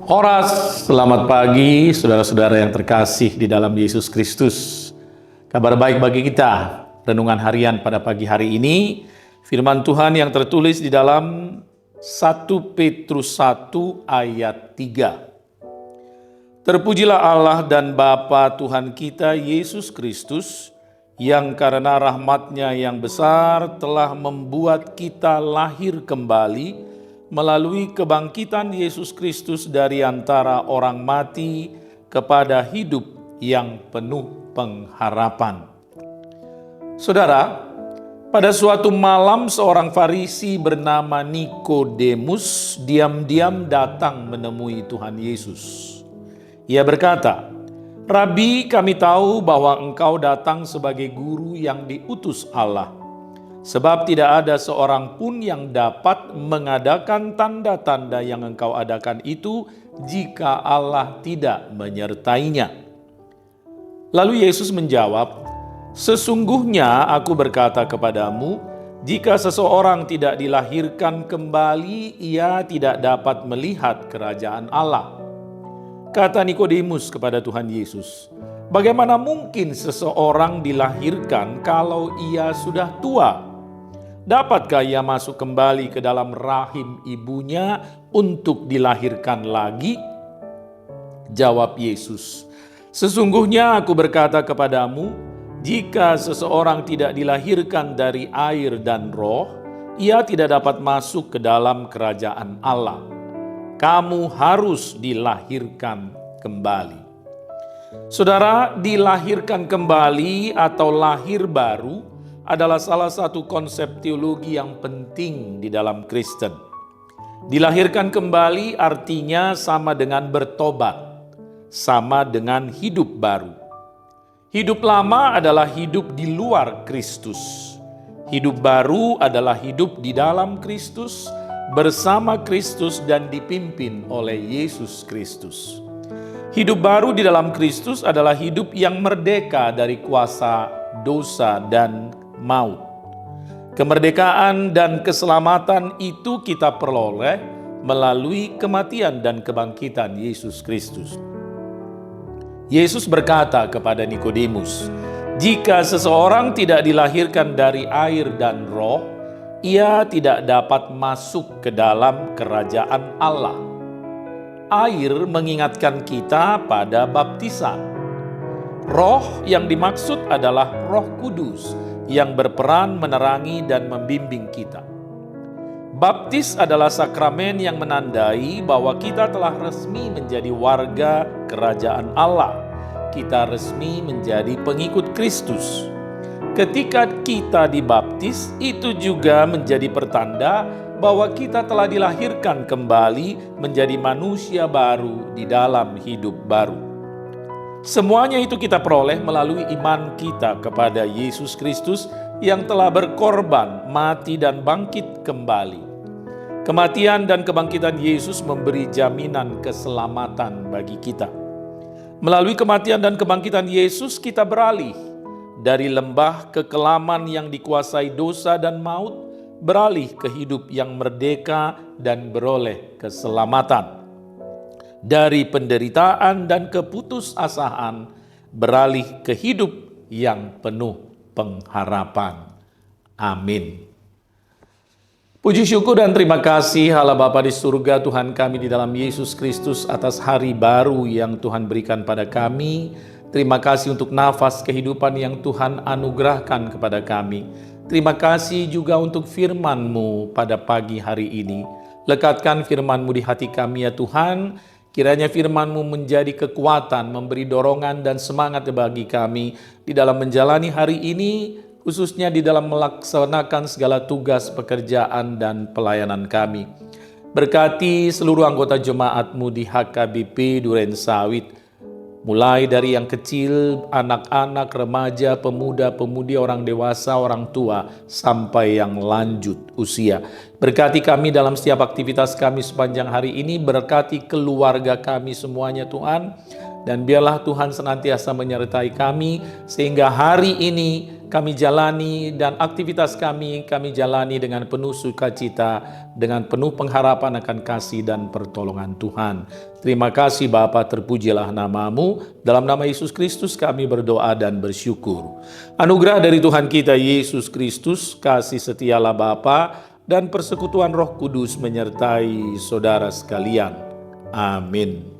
Horas, selamat pagi saudara-saudara yang terkasih di dalam Yesus Kristus. Kabar baik bagi kita, renungan harian pada pagi hari ini, firman Tuhan yang tertulis di dalam 1 Petrus 1 ayat 3. Terpujilah Allah dan Bapa Tuhan kita Yesus Kristus, yang karena rahmat-Nya yang besar telah membuat kita lahir kembali melalui kebangkitan Yesus Kristus dari antara orang mati kepada hidup yang penuh pengharapan. Saudara, pada suatu malam seorang Farisi bernama Nikodemus diam-diam datang menemui Tuhan Yesus. Ia berkata, "Rabi, kami tahu bahwa Engkau datang sebagai guru yang diutus Allah. Sebab tidak ada seorang pun yang dapat mengadakan tanda-tanda yang Engkau adakan itu jika Allah tidak menyertainya." Lalu Yesus menjawab, "Sesungguhnya aku berkata kepadamu, jika seseorang tidak dilahirkan kembali, ia tidak dapat melihat kerajaan Allah." Kata Nikodemus kepada Tuhan Yesus, "Bagaimana mungkin seseorang dilahirkan kalau ia sudah tua? Dapatkah ia masuk kembali ke dalam rahim ibunya untuk dilahirkan lagi?" Jawab Yesus, "Sesungguhnya aku berkata kepadamu, jika seseorang tidak dilahirkan dari air dan roh, ia tidak dapat masuk ke dalam kerajaan Allah. Kamu harus dilahirkan kembali." Saudara, dilahirkan kembali atau lahir baru adalah salah satu konsep teologi yang penting di dalam Kristen. Dilahirkan kembali artinya sama dengan bertobat, sama dengan hidup baru. Hidup lama adalah hidup di luar Kristus. Hidup baru adalah hidup di dalam Kristus, bersama Kristus dan dipimpin oleh Yesus Kristus. Hidup baru di dalam Kristus adalah hidup yang merdeka dari kuasa dosa dan maut. Kemerdekaan dan keselamatan itu kita peroleh melalui kematian dan kebangkitan Yesus Kristus. Yesus berkata kepada Nikodemus, "Jika seseorang tidak dilahirkan dari air dan roh, ia tidak dapat masuk ke dalam kerajaan Allah." Air mengingatkan kita pada baptisan. Roh yang dimaksud adalah Roh Kudus yang berperan menerangi dan membimbing kita. Baptis adalah sakramen yang menandai bahwa kita telah resmi menjadi warga kerajaan Allah. Kita resmi menjadi pengikut Kristus. Ketika kita dibaptis, itu juga menjadi pertanda bahwa kita telah dilahirkan kembali menjadi manusia baru di dalam hidup baru. Semuanya itu kita peroleh melalui iman kita kepada Yesus Kristus yang telah berkorban, mati dan bangkit kembali. Kematian dan kebangkitan Yesus memberi jaminan keselamatan bagi kita. Melalui kematian dan kebangkitan Yesus kita beralih dari lembah kekelaman yang dikuasai dosa dan maut, beralih ke hidup yang merdeka dan beroleh keselamatan. Dari penderitaan dan keputusasaan beralih ke hidup yang penuh pengharapan. Amin. Puji syukur dan terima kasih Allah Bapa di surga, Tuhan kami di dalam Yesus Kristus atas hari baru yang Tuhan berikan pada kami. Terima kasih untuk nafas kehidupan yang Tuhan anugerahkan kepada kami. Terima kasih juga untuk firman-Mu pada pagi hari ini. Lekatkan firman-Mu di hati kami ya Tuhan. Kiranya firman-Mu menjadi kekuatan, memberi dorongan dan semangat bagi kami di dalam menjalani hari ini, khususnya di dalam melaksanakan segala tugas, pekerjaan, dan pelayanan kami. Berkati seluruh anggota jemaat-Mu di HKBP Duren Sawit, mulai dari yang kecil, anak-anak, remaja, pemuda, pemudi, orang dewasa, orang tua, sampai yang lanjut usia. Berkati kami dalam setiap aktivitas kami sepanjang hari ini, berkati keluarga kami semuanya Tuhan, dan biarlah Tuhan senantiasa menyertai kami, sehingga hari ini kami jalani, dan aktivitas kami jalani dengan penuh sukacita, dengan penuh pengharapan akan kasih dan pertolongan Tuhan. Terima kasih Bapa, terpujilah namamu. Dalam nama Yesus Kristus kami berdoa dan bersyukur. Anugerah dari Tuhan kita Yesus Kristus, kasih setialah Bapa, dan persekutuan Roh Kudus menyertai saudara sekalian. Amin.